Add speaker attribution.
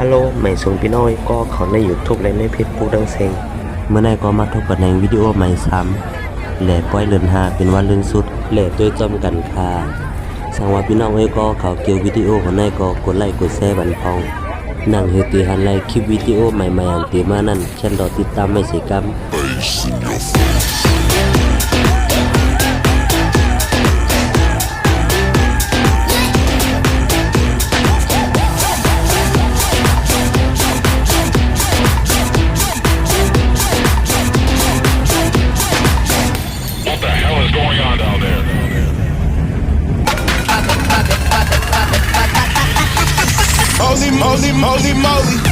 Speaker 1: ฮัลโหลใหม่ส่งพี่น้อยก็เขาใน YouTube และในเพจปูดังเซงเมื่อไหร่ก็มาทบกันในวิดีโอใหม่ซ้ำแหล่ปล่อยเลือนหาเป็นวันเลือนสุดแหล่ตัวจอมกันค่ะสังว่าพี่น้องก็เขาเกี่ยววิดีโอของนายก็กดไลค์กดแชร์บันพองนั่งเฮตีหันไลค์คลิปวิดีโอใหม่ๆอันตีมานั่นฉันรอติดตามไม่เสียกรรม
Speaker 2: Moly, moly, moly, moly.